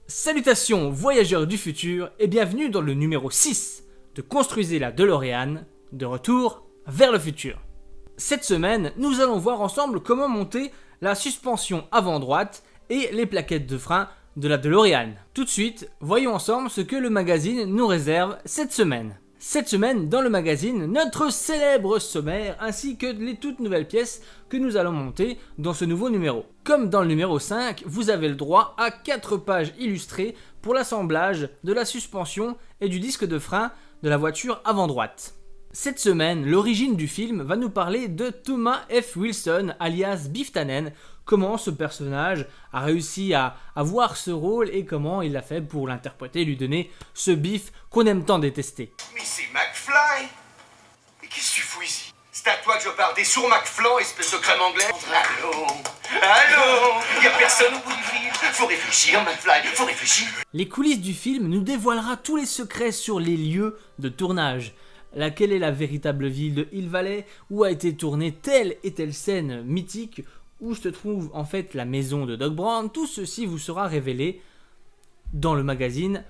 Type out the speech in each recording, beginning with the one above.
Salutations voyageurs du futur et bienvenue dans le numéro 6 de Construisez la DeLorean, de retour vers le futur. Cette semaine, nous allons voir ensemble comment monter la suspension avant droite et les plaquettes de frein de la DeLorean. Tout de suite, voyons ensemble ce que le magazine nous réserve cette semaine. Cette semaine, dans le magazine, notre célèbre sommaire ainsi que les toutes nouvelles pièces que nous allons monter dans ce nouveau numéro. Comme dans le numéro 5, vous avez le droit à 4 pages illustrées pour l'assemblage de la suspension et du disque de frein de la voiture avant droite. Cette semaine, l'origine du film va nous parler de Thomas F. Wilson, alias Biff Tannen, comment ce personnage a réussi à avoir ce rôle et comment il l'a fait pour l'interpréter, lui donner ce Biff qu'on aime tant détester. Mais c'est McFly! Mais qu'est-ce que tu fous ici? C'est à toi que je parle, des sourds McFlan, espèce de crème anglaise. Allô? Y'a personne au bout du fil. Faut réfléchir, McFly, faut réfléchir. Les coulisses du film nous dévoilera tous les secrets sur les lieux de tournage. Laquelle est la véritable ville de Hill Valley, où a été tournée telle et telle scène mythique, où se trouve en fait la maison de Doc Brown. Tout ceci vous sera révélé dans le magazine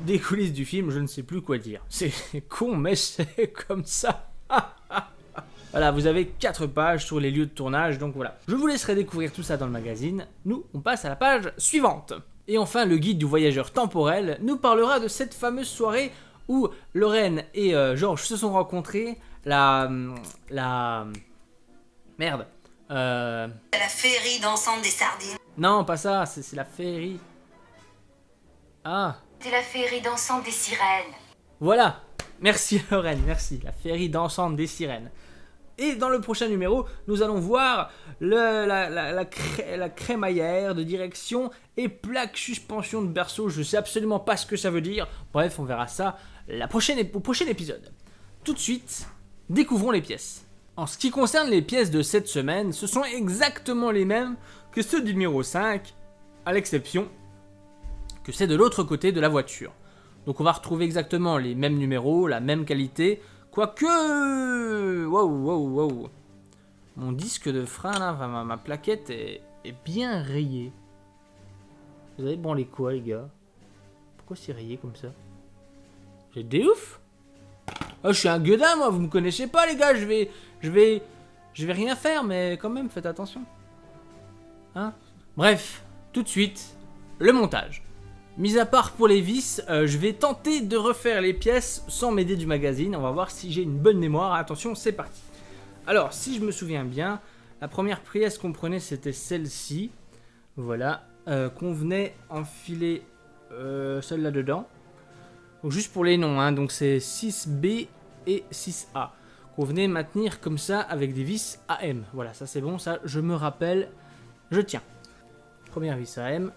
des coulisses du film, je ne sais plus quoi dire. C'est con mais c'est comme ça. Voilà, vous avez 4 pages sur les lieux de tournage, donc voilà. Je vous laisserai découvrir tout ça dans le magazine. Nous, on passe à la page suivante. Et enfin, le guide du voyageur temporel nous parlera de cette fameuse soirée où Lorraine et George se sont rencontrés. Merde. La féerie dansante des sardines. Non, pas ça, c'est la féerie. Ah. C'est la féerie dansante des sirènes. Voilà. Merci Lorraine, merci. La féerie dansante des sirènes. Et dans le prochain numéro, nous allons voir la crémaillère de direction et plaque suspension de berceau. Je sais absolument pas ce que ça veut dire. Bref, on verra ça au prochain épisode. Tout de suite, découvrons les pièces. En ce qui concerne les pièces de cette semaine, ce sont exactement les mêmes que ceux du numéro 5, à l'exception que c'est de l'autre côté de la voiture. Donc on va retrouver exactement les mêmes numéros, la même qualité, quoique... Wow. Mon disque de frein là, enfin, ma plaquette est bien rayée. Vous avez branlé quoi les gars? Pourquoi c'est rayé comme ça? J'ai des ouf. Oh, je suis un gueudin moi, vous me connaissez pas les gars, je vais rien faire, mais quand même faites attention. Hein? Bref, tout de suite, le montage. Mis à part pour les vis, je vais tenter de refaire les pièces sans m'aider du magazine. On va voir si j'ai une bonne mémoire. Attention, c'est parti. Alors, si je me souviens bien, la première pièce qu'on prenait, c'était celle-ci. Voilà, qu'on venait enfiler celle-là dedans. Donc, juste pour les noms, hein, donc c'est 6B et 6A. Qu'on venait maintenir comme ça avec des vis AM. Voilà, ça c'est bon, ça je me rappelle, je tiens. Première vis AM.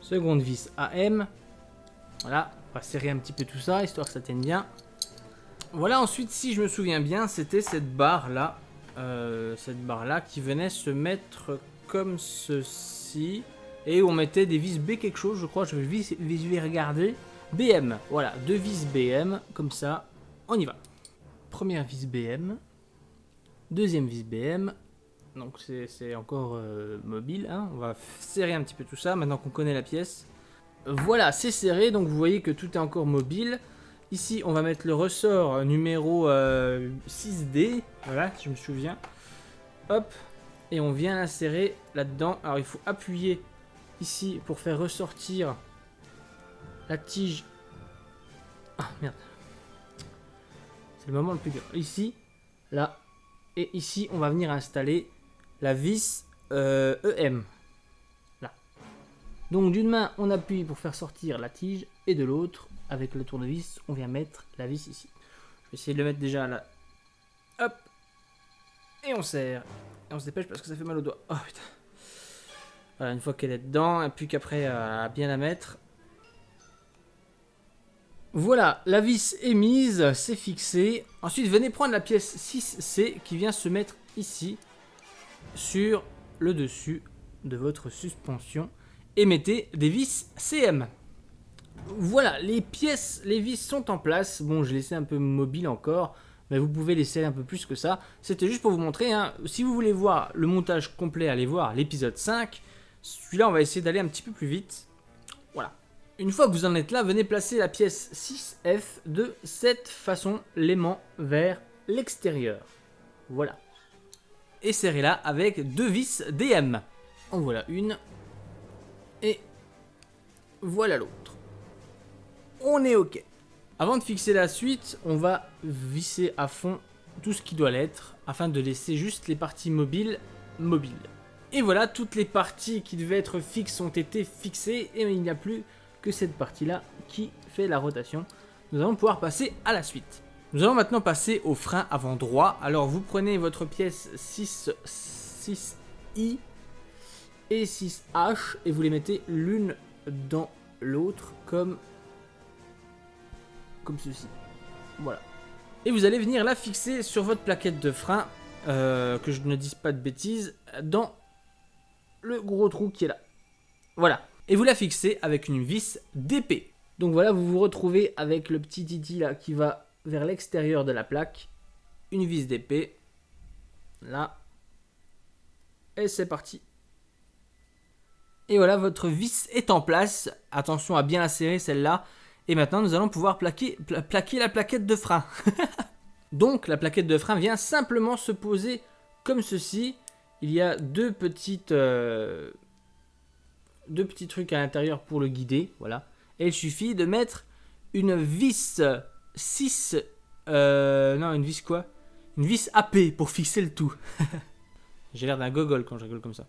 Seconde vis AM. Voilà, on va serrer un petit peu tout ça, histoire que ça tienne bien. Voilà, ensuite, si je me souviens bien, c'était cette barre-là. Qui venait se mettre comme ceci. Et on mettait des vis B quelque chose, je crois, je vais regarder. BM, voilà, 2 vis BM, comme ça, on y va. Première vis BM. Deuxième vis BM. Donc c'est encore mobile, hein. On va serrer un petit peu tout ça, maintenant qu'on connaît la pièce. Voilà, c'est serré, donc vous voyez que tout est encore mobile. Ici, on va mettre le ressort numéro 6D, voilà, si je me souviens. Hop, et on vient l'insérer là-dedans. Alors il faut appuyer ici pour faire ressortir la tige. Ah merde. C'est le moment le plus dur. Ici, là, et ici, on va venir installer la vis EM. Là. Donc d'une main, on appuie pour faire sortir la tige et de l'autre, avec le tournevis, on vient mettre la vis ici. Je vais essayer de le mettre déjà là. Hop. Et on serre. Et on se dépêche parce que ça fait mal au doigt. Oh putain. Voilà, une fois qu'elle est dedans, et puis qu'après, à bien la mettre. Voilà, la vis est mise, c'est fixé. Ensuite, venez prendre la pièce 6C qui vient se mettre ici, sur le dessus de votre suspension. Et mettez des vis CM. Voilà, les vis sont en place. Bon, j'ai laissé un peu mobile encore, mais vous pouvez laisser un peu plus que ça. C'était juste pour vous montrer, hein, si vous voulez voir le montage complet, allez voir l'épisode 5. Celui-là, on va essayer d'aller un petit peu plus vite. Voilà. Une fois que vous en êtes là, venez placer la pièce 6F de cette façon, l'aimant vers l'extérieur. Voilà. Et serrez-la avec 2 vis DM. En voilà une. Et voilà l'autre. On est OK. Avant de fixer la suite, on va visser à fond tout ce qui doit l'être, afin de laisser juste les parties mobiles. Et voilà, toutes les parties qui devaient être fixes ont été fixées, et il n'y a plus que cette partie-là qui fait la rotation. Nous allons pouvoir passer à la suite. Nous allons maintenant passer au frein avant droit. Alors vous prenez votre pièce 6I et 6H et vous les mettez l'une dans l'autre comme ceci. Voilà. Et vous allez venir la fixer sur votre plaquette de frein, que je ne dise pas de bêtises, dans le gros trou qui est là. Voilà. Et vous la fixez avec une vis d'épée. Donc voilà, vous vous retrouvez avec le petit titi là qui va vers l'extérieur de la plaque. Une vis d'épée. Là. Et c'est parti. Et voilà, votre vis est en place. Attention à bien la serrer celle-là. Et maintenant, nous allons pouvoir plaquer la plaquette de frein. Donc, la plaquette de frein vient simplement se poser comme ceci. Il y a deux petits trucs à l'intérieur pour le guider. Voilà. Et il suffit de mettre une vis 6... non, une vis quoi? Une vis AP pour fixer le tout. J'ai l'air d'un gogol quand je rigole comme ça.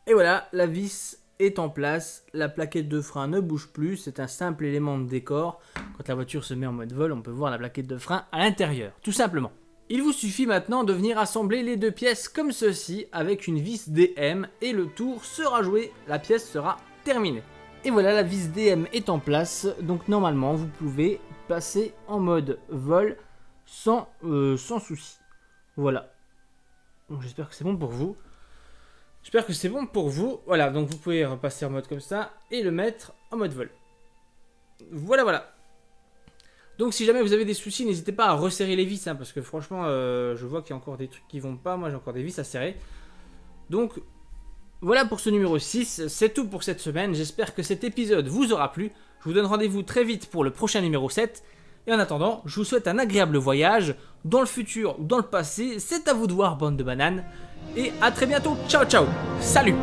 Et voilà, la vis est en place, la plaquette de frein ne bouge plus, c'est un simple élément de décor. Quand la voiture se met en mode vol, on peut voir la plaquette de frein à l'intérieur, tout simplement. Il vous suffit maintenant de venir assembler les deux pièces comme ceci, avec une vis DM, et le tour sera joué, la pièce sera terminée. Et voilà, la vis DM est en place, donc normalement vous pouvez passer en mode vol sans souci. Voilà. Donc j'espère que c'est bon pour vous. Voilà, donc vous pouvez repasser en mode comme ça et le mettre en mode vol. Voilà. Donc si jamais vous avez des soucis, n'hésitez pas à resserrer les vis, hein, parce que franchement, je vois qu'il y a encore des trucs qui vont pas. Moi, j'ai encore des vis à serrer. Donc, voilà pour ce numéro 6. C'est tout pour cette semaine. J'espère que cet épisode vous aura plu. Je vous donne rendez-vous très vite pour le prochain numéro 7. Et en attendant, je vous souhaite un agréable voyage. Dans le futur ou dans le passé, c'est à vous de voir, bande de bananes. Et à très bientôt. Ciao, ciao. Salut.